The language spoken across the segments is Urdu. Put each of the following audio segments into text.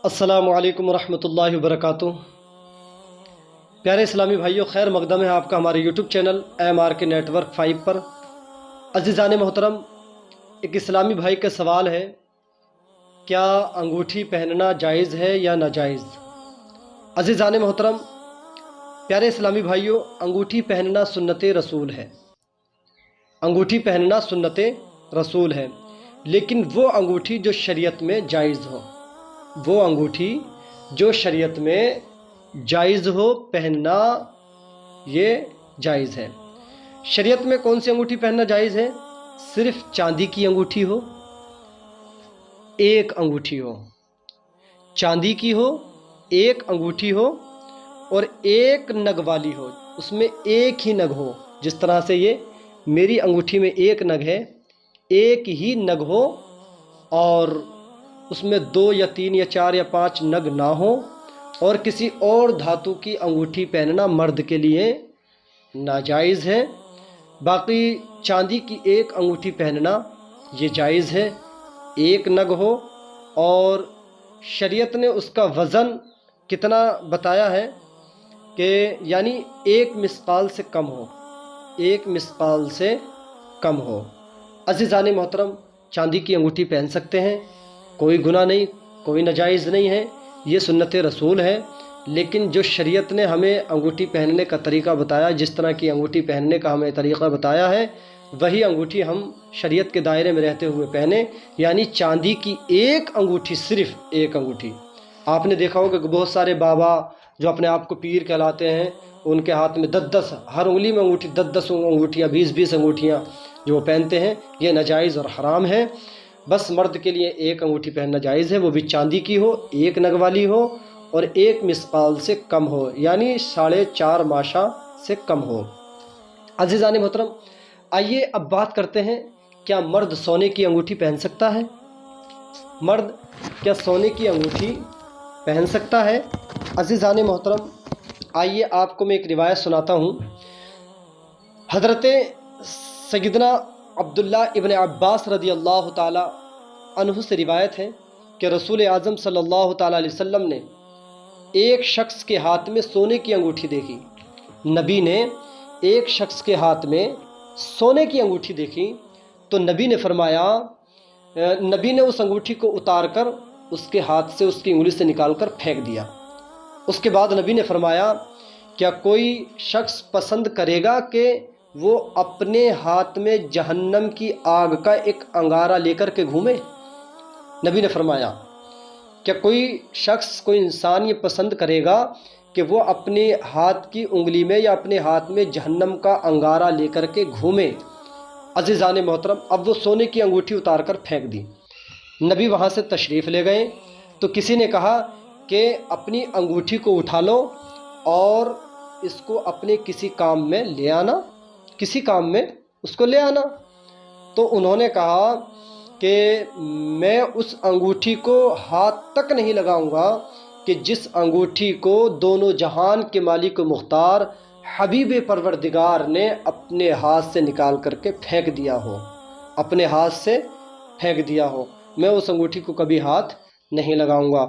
السلام علیکم ورحمۃ اللہ وبرکاتہ۔ پیارے اسلامی بھائیوں، خیر مقدم ہے آپ کا ہمارے یوٹیوب چینل MRK نیٹورک 5 پر۔ عزیزان محترم، ایک اسلامی بھائی کا سوال ہے، کیا انگوٹھی پہننا جائز ہے یا ناجائز؟ عزیزان محترم، پیارے اسلامی بھائیوں، انگوٹھی پہننا سنت رسول ہے، انگوٹھی پہننا سنت رسول ہے، لیکن وہ انگوٹھی جو شریعت میں جائز ہو، وہ انگوٹھی جو شریعت میں جائز ہو پہننا، یہ جائز ہے۔ شریعت میں کون سی انگوٹھی پہننا جائز ہے؟ صرف چاندی کی انگوٹھی ہو، ایک انگوٹھی ہو، چاندی کی ہو، ایک انگوٹھی ہو، اور ایک نگ والی ہو، اس میں ایک ہی نگ ہو۔ جس طرح سے یہ میری انگوٹھی میں ایک نگ ہے، ایک ہی نگ ہو، اور اس میں 2 یا 3 یا 4 یا 5 نگ نہ ہو، اور کسی اور دھاتو کی انگوٹھی پہننا مرد کے لیے ناجائز ہے۔ باقی چاندی کی ایک انگوٹھی پہننا یہ جائز ہے، ایک نگ ہو، اور شریعت نے اس کا وزن کتنا بتایا ہے کہ یعنی 1 مثقال سے کم ہو، 1 مثقال سے کم ہو۔ عزیزان محترم، چاندی کی انگوٹھی پہن سکتے ہیں، کوئی گناہ نہیں، کوئی ناجائز نہیں ہے، یہ سنت رسول ہے۔ لیکن جو شریعت نے ہمیں انگوٹھی پہننے کا طریقہ بتایا، جس طرح کی انگوٹھی پہننے کا ہمیں طریقہ بتایا ہے، وہی انگوٹھی ہم شریعت کے دائرے میں رہتے ہوئے پہنیں، یعنی چاندی کی ایک انگوٹھی، صرف ایک انگوٹھی۔ آپ نے دیکھا ہوگا کہ بہت سارے بابا جو اپنے آپ کو پیر کہلاتے ہیں، ان کے ہاتھ میں 10 ہر انگلی میں انگوٹھی، 10 انگوٹھیاں، 20 انگوٹھیاں جو وہ پہنتے ہیں، یہ ناجائز اور حرام ہے۔ بس مرد کے لیے ایک انگوٹھی پہننا جائز ہے، وہ بھی چاندی کی ہو، ایک نگ والی ہو، اور 1 مثقال سے کم ہو، یعنی 4.5 ماشا سے کم ہو۔ عزیزان محترم، آئیے اب بات کرتے ہیں، کیا مرد سونے کی انگوٹھی پہن سکتا ہے؟ مرد کیا سونے کی انگوٹھی پہن سکتا ہے؟ عزیزان محترم، آئیے آپ کو میں ایک روایت سناتا ہوں۔ حضرت سیدنا عبداللہ ابن عباس رضی اللہ تعالی عنہ سے روایت ہے کہ رسول اعظم صلی اللہ تعالی علیہ وسلم نے ایک شخص کے ہاتھ میں سونے کی انگوٹھی دیکھی۔ نبی نے ایک شخص کے ہاتھ میں سونے کی انگوٹھی دیکھی تو نبی نے فرمایا، نبی نے اس انگوٹھی کو اتار کر اس کے ہاتھ سے، اس کی انگلی سے نکال کر پھینک دیا۔ اس کے بعد نبی نے فرمایا، کیا کوئی شخص پسند کرے گا کہ وہ اپنے ہاتھ میں جہنم کی آگ کا ایک انگارہ لے کر کے گھومے؟ نبی نے فرمایا، کیا کوئی شخص، کوئی انسان یہ پسند کرے گا کہ وہ اپنے ہاتھ کی انگلی میں یا اپنے ہاتھ میں جہنم کا انگارہ لے کر کے گھومے؟ عزیزان محترم، اب وہ سونے کی انگوٹھی اتار کر پھینک دی۔ نبی وہاں سے تشریف لے گئے تو کسی نے کہا کہ اپنی انگوٹھی کو اٹھا لو اور اس کو اپنے کسی کام میں لے آنا، کسی کام میں اس کو لے آنا۔ تو انہوں نے کہا کہ میں اس انگوٹھی کو ہاتھ تک نہیں لگاؤں گا کہ جس انگوٹھی کو دونوں جہان کے مالک و مختار حبیب پروردگار نے اپنے ہاتھ سے نکال کر کے پھینک دیا ہو، اپنے ہاتھ سے پھینک دیا ہو، میں اس انگوٹھی کو کبھی ہاتھ نہیں لگاؤں گا۔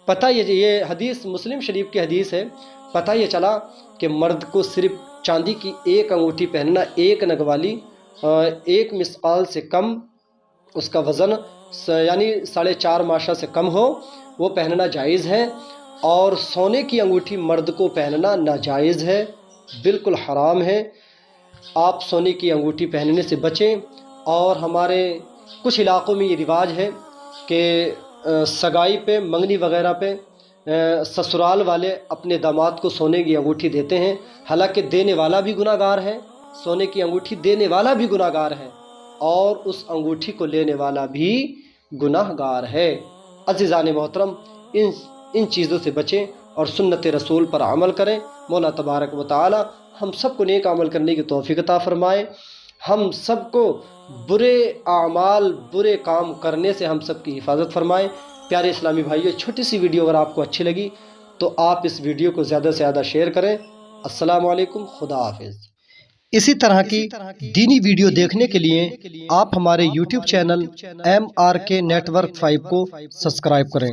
پتہ یہ حدیث مسلم شریف کی حدیث ہے۔ پتہ یہ چلا کہ مرد کو صرف چاندی کی ایک انگوٹھی پہننا، ایک نگ والی، 1 مثقال سے کم، اس کا وزن یعنی 4.5 ماشا سے کم ہو، وہ پہننا جائز ہے، اور سونے کی انگوٹھی مرد کو پہننا ناجائز ہے، بالکل حرام ہے۔ آپ سونے کی انگوٹھی پہننے سے بچیں۔ اور ہمارے کچھ علاقوں میں یہ رواج ہے کہ سگائی پہ، منگنی وغیرہ پہ سسرال والے اپنے داماد کو سونے کی انگوٹھی دیتے ہیں، حالانکہ دینے والا بھی گناہ گار ہے، سونے کی انگوٹھی دینے والا بھی گناہ گار ہے، اور اس انگوٹھی کو لینے والا بھی گناہ گار ہے۔ عزیزان محترم، ان چیزوں سے بچیں اور سنت رسول پر عمل کریں۔ مولا تبارک و تعالی ہم سب کو نیک عمل کرنے کی توفیق عطا فرمائے، ہم سب کو برے اعمال، برے کام کرنے سے ہم سب کی حفاظت فرمائے۔ پیارے اسلامی بھائیو، چھوٹی سی ویڈیو اگر آپ کو اچھی لگی تو آپ اس ویڈیو کو زیادہ سے زیادہ شیئر کریں۔ السلام علیکم، خدا حافظ۔ اسی طرح کی دینی ویڈیو دیکھنے کے لیے آپ ہمارے یوٹیوب چینل MRK نیٹورک 5 کو سبسکرائب کریں۔